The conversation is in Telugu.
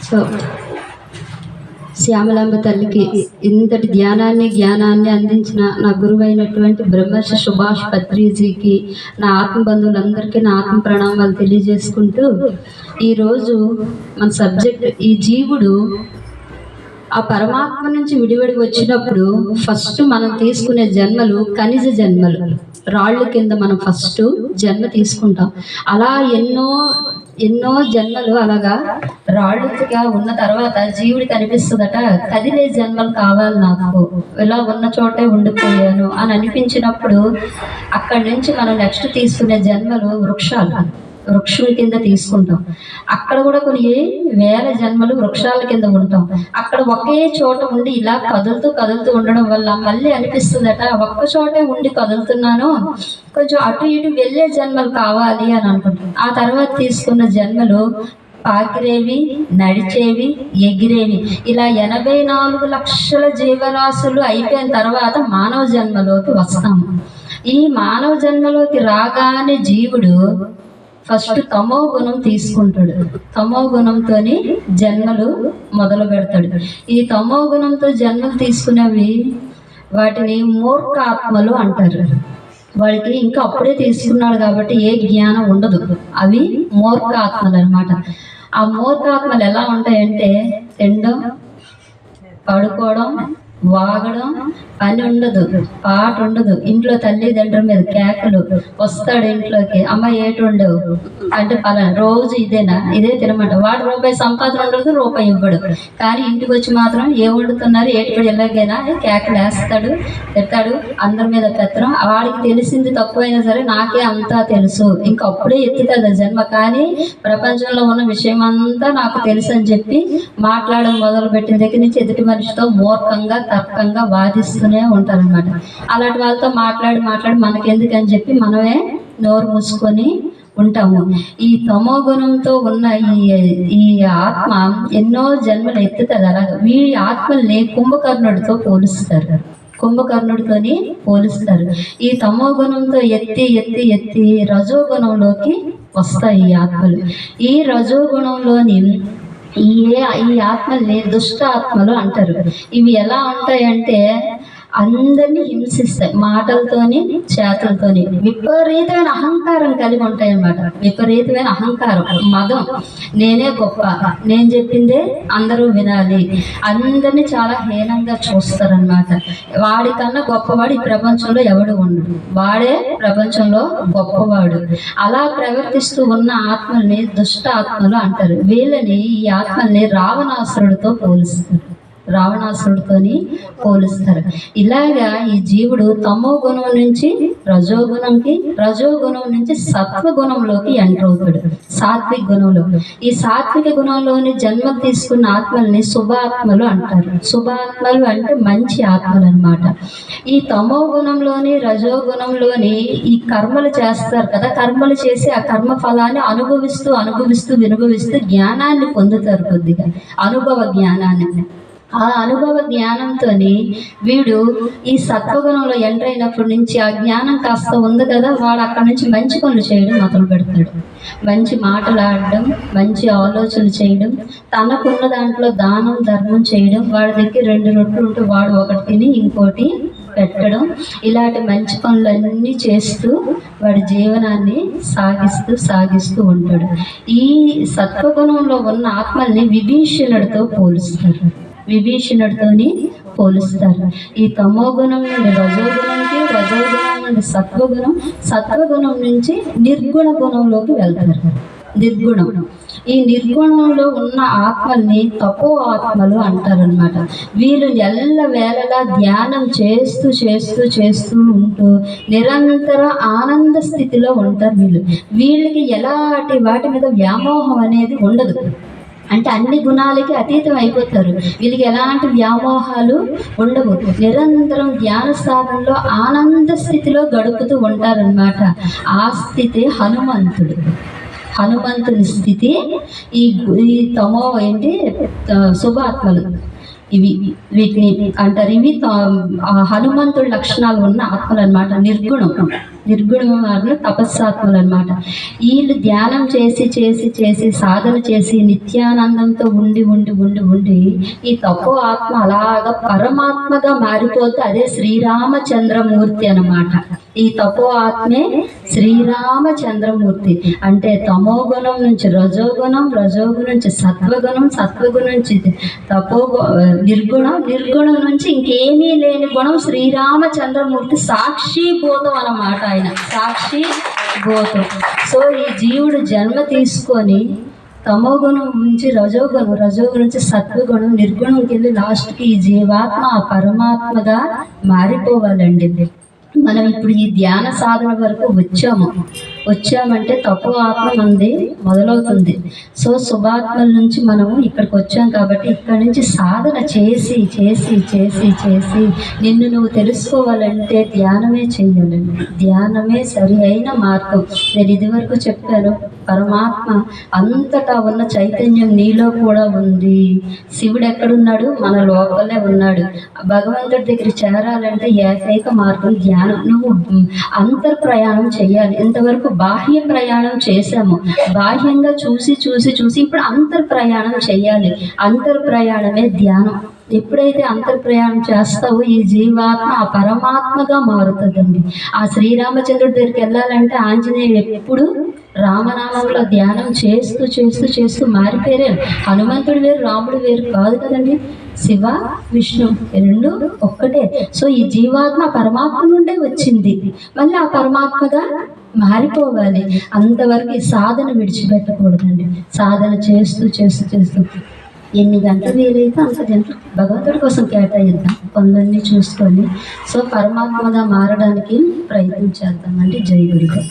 సో శ్యామలాంబ తల్లికి ఇంతటి జ్ఞానాన్ని అందించిన నా గురువైనటువంటి బ్రహ్మర్షి సుభాష్ పత్రిజీకి, నా ఆత్మ బంధువులందరికీ నా ఆత్మ ప్రణామాలు తెలియజేసుకుంటూ, ఈరోజు మన సబ్జెక్ట్ ఈ జీవుడు ఆ పరమాత్మ నుంచి విడివడి వచ్చినప్పుడు ఫస్ట్ మనం తీసుకునే జన్మలు ఖనిజ జన్మలు. రాళ్ళు కింద మనం ఫస్ట్ జన్మ తీసుకుంటాం. అలా ఎన్నో జన్మలు అలాగా రాళ్ళుగా ఉన్న తర్వాత జీవుడికి అనిపిస్తుందట, కదిలే జన్మలు కావాలి నాకు, ఇలా ఉన్న చోటే ఉండిపోయాను అని అనిపించినప్పుడు అక్కడి నుంచి మనం నెక్స్ట్ తీసుకునే జన్మలు వృక్షుల కింద తీసుకుంటాం. అక్కడ కూడా కొన్ని వేల జన్మలు వృక్షాల కింద ఉంటాం. అక్కడ ఒకే చోట ఉండి ఇలా కదులుతూ ఉండడం వల్ల మళ్ళీ అనిపిస్తుందట, ఒక్క చోటే ఉండి కదులుతున్నాను, కొంచెం అటు ఇటు వెళ్ళే జన్మలు కావాలి అని అనుకుంటాం. ఆ తర్వాత తీసుకున్న జన్మలు పాకిరేవి, నడిచేవి, ఎగిరేవి, ఇలా 84 లక్షల జీవరాశులు అయిపోయిన తర్వాత మానవ జన్మలోకి వస్తాము. ఈ మానవ జన్మలోకి రాగానే జీవుడు ఫస్ట్ తమో గుణం తీసుకుంటాడు. తమో గుణంతోని జన్మలు మొదలు పెడతాడు. ఈ తమో గుణంతో జన్మలు తీసుకునేవి వాటిని మూర్ఖాత్మలు అంటారు. వాడికి ఇంకా అప్పుడే తీసుకున్నాడు కాబట్టి ఏ జ్ఞానం ఉండదు. అవి మూర్ఖాత్మలు అన్నమాట. ఆ మూర్ఖాత్మలు ఎలా ఉంటాయంటే తినడం, పడుకోవడం, వాగడం, పని ఉండదు, పాట ఉండదు, ఇంట్లో తల్లిదండ్రుల మీద కేకలు. వస్తాడు ఇంట్లోకి, అమ్మ ఏటి ఉండవు అంటే పలానా రోజు ఇదే తినమంట. వాడు రూపాయి సంపాదన ఉండదు, రూపాయి ఇవ్వడు. కానీ ఇంటికి వచ్చి మాత్రం ఏం వండుతున్నారు, ఏటి ఎలాగైనా కేకలు వేస్తాడు, తిడతాడు, అందరి మీద పెత్తనం. వాడికి తెలిసింది తక్కువైనా సరే నాకే అంతా తెలుసు, ఇంకా అప్పుడే ఎత్తుతుంది జన్మ. కానీ ప్రపంచంలో ఉన్న విషయం అంతా నాకు తెలుసు అని చెప్పి మాట్లాడడం మొదలు పెట్టిన దగ్గర నుంచి ఎదుటి మనిషితో మూర్ఖంగా తర్కంగా వాదిస్తూనే ఉంటారనమాట. అలాంటి వాళ్ళతో మాట్లాడి మనకెందుకని చెప్పి మనమే నోరు మూసుకొని ఉంటాము. ఈ తమో గుణంతో ఉన్న ఈ ఆత్మ ఎన్నో జన్మలు ఎత్తుతుంది. అలాగా వీడి ఆత్మల్ని కుంభకర్ణుడితో కుంభకర్ణుడితోని పోలుస్తారు. ఈ తమో గుణంతో ఎత్తి రజోగుణంలోకి వస్తాయి ఈ ఆత్మలు. ఈ రజోగుణంలోని ఈ ఆత్మల్ని దుష్ట ఆత్మలు అంటారు. ఇవి ఎలా ఉంటాయంటే అందరినీ హింసిస్తాయి, మాటలతోని చేతులతోని. విపరీతమైన అహంకారం కలిగి ఉంటాయి అన్నమాట. విపరీతమైన అహంకారం, మదం, నేనే గొప్ప, నేను చెప్పిందే అందరూ వినాలి, అందరినీ చాలా హీనంగా చూస్తారనమాట. వాడికన్నా గొప్పవాడు ఈ ప్రపంచంలో ఎవడు ఉండడు, వాడే ప్రపంచంలో గొప్పవాడు. అలా ప్రవర్తిస్తూ ఉన్న ఆత్మల్ని దుష్ట ఆత్మలు అంటారు. వీళ్ళని ఈ ఆత్మల్ని రావణాసురుడితోని పోలుస్తారు. ఇలాగా ఈ జీవుడు తమో గుణం నుంచి రజోగుణం నుంచి సత్వగుణంలోకి ఎంటర్ అవుతాడు, సాత్విక గుణంలో. ఈ సాత్విక గుణంలోని జన్మ తీసుకున్న ఆత్మల్ని శుభాత్మలు అంటారు. శుభాత్మలు అంటే మంచి ఆత్మలు అన్నమాట. ఈ తమో గుణంలోని రజోగుణంలోని ఈ కర్మలు చేస్తారు కదా, కర్మలు చేసి ఆ కర్మ ఫలాన్ని అనుభవిస్తూ జ్ఞానాన్ని పొందుతారు. కొద్దిగా అనుభవ జ్ఞానాన్ని. ఆ అనుభవ జ్ఞానంతో వీడు ఈ సత్వగుణంలో ఎంటర్ అయినప్పటి నుంచి ఆ జ్ఞానం కాస్త ఉంది కదా, వాడు అక్కడి నుంచి మంచి పనులు చేయడం మొదలు పెడతాడు. మంచి మాటలాడడం, మంచి ఆలోచనలు చేయడం, తనకున్న దాంట్లో దానం ధర్మం చేయడం, వాడి దగ్గర 2 రొట్టెలు ఉంటే వాడు ఒకటి తిని ఇంకోటి పెట్టడం, ఇలాంటి మంచి పనులన్నీ చేస్తూ వాడి జీవనాన్ని సాగిస్తూ ఉంటాడు. ఈ సత్వగుణంలో ఉన్న ఆత్మల్ని విభీషణుడితోని పోలుస్తారు. ఈ తమో గుణం నుండి రజోగుణంకి, రజోగుణం నుండి సత్వగుణం నుంచి నిర్గుణ గుణంలోకి వెళ్తారు. ఈ నిర్గుణంలో ఉన్న ఆత్మల్ని తపో ఆత్మలు అంటారనమాట. వీళ్ళు ఎల్లవేళలా ధ్యానం చేస్తూ ఉంటూ నిరంతర ఆనంద స్థితిలో ఉంటారు. వీళ్ళకి ఎలాంటి వాటి మీద వ్యామోహం అనేది ఉండదు. అంటే అన్ని గుణాలకి అతీతం అయిపోతారు. వీళ్ళకి ఎలాంటి వ్యామోహాలు ఉండవు. నిరంతరం ధ్యాన సాధనలో ఆనంద స్థితిలో గడుపుతూ ఉంటారనమాట. ఆ స్థితి హనుమంతుని స్థితి. ఈ తమో శుభాత్మలు వీటిని అంటారు. ఇవి హనుమంతుడి లక్షణాలు ఉన్న ఆత్మలు అన్నమాట. నిర్గుణ వారు తపస్సాత్ములు అనమాట. వీళ్ళు ధ్యానం చేసి చేసి చేసి సాధన చేసి నిత్యానందంతో ఉండి ఉండి ఉండి ఉండి ఈ తపో ఆత్మ అలాగా పరమాత్మగా మారిపోతే అదే శ్రీరామచంద్రమూర్తి అన్నమాట. ఈ తపో ఆత్మే శ్రీరామచంద్రమూర్తి. అంటే తమో గుణం నుంచి రజోగుణం, రజోగుణం నుంచి సత్వగుణం, సత్వగుణం నుంచి నిర్గుణం నుంచి ఇంకేమీ లేని గుణం శ్రీరామచంద్రమూర్తి. సాక్షి భూతం అన్నమాట ఆయన, సాక్షి భూతం. సో ఈ జీవుడు జన్మ తీసుకొని తమోగుణం నుంచి రజోగుణం, రజోగుణం నుంచి సత్వగుణం, నిర్గుణంకి వెళ్ళి లాస్ట్కి ఈ జీవాత్మ ఆ పరమాత్మగా మారిపోవాలండి. మనం ఇప్పుడు ఈ ధ్యాన సాధన వరకు వచ్చామంటే తపో ఆత్మ మంది మొదలవుతుంది. సో శుభాత్మల నుంచి మనం ఇక్కడికి వచ్చాం కాబట్టి ఇక్కడి నుంచి సాధన చేసి చేసి చేసి చేసి నిన్ను నువ్వు తెలుసుకోవాలంటే ధ్యానమే చెయ్యాలండి. ధ్యానమే సరి అయిన మార్గం. నేను ఇదివరకు చెప్పాను, పరమాత్మ అంతటా ఉన్న చైతన్యం నీలో కూడా ఉంది. శివుడు ఎక్కడున్నాడు? మన లోపలే ఉన్నాడు. భగవంతుడి దగ్గర చేరాలంటే ఏకైక మార్గం ధ్యానం. నువ్వు అంతర్ ప్రయాణం చేయాలి. ఇంతవరకు బాహ్య ప్రయాణం చేశాము, బాహ్యంగా చూసి చూసి చూసి ఇప్పుడు అంతర్ ప్రయాణం చేయాలి. అంతర్ ప్రయాణమే ధ్యానం. ఎప్పుడైతే అంతర్ ప్రయాణం చేస్తావో ఈ జీవాత్మ ఆ పరమాత్మగా మారుతుందండి. ఆ శ్రీరామచంద్రుడి దగ్గరికి వెళ్ళాలంటే ఆంజనేయుడు ఎప్పుడు రామనామంలో ధ్యానం చేస్తూ చేస్తూ చేస్తూ మారిపోయారు. హనుమంతుడు వేరు, రాముడు వేరు కాదు కదండి. శివ విష్ణు రెండు ఒక్కటే. సో ఈ జీవాత్మ పరమాత్మ నుండే వచ్చింది, మళ్ళీ ఆ పరమాత్మగా మారిపోవాలి. అంతవరకు ఈ సాధన విడిచిపెట్టకూడదండి. సాధన చేస్తూ చేస్తూ చేస్తూ ఎన్ని గంటలు వీలైతే అంత గంటలు భగవంతుడి కోసం కేటాయిద్దాం, పనులన్నీ చూసుకొని. సో పరమాత్మగా మారడానికి ప్రయత్నం చేద్దామండి. జై గురుగారు.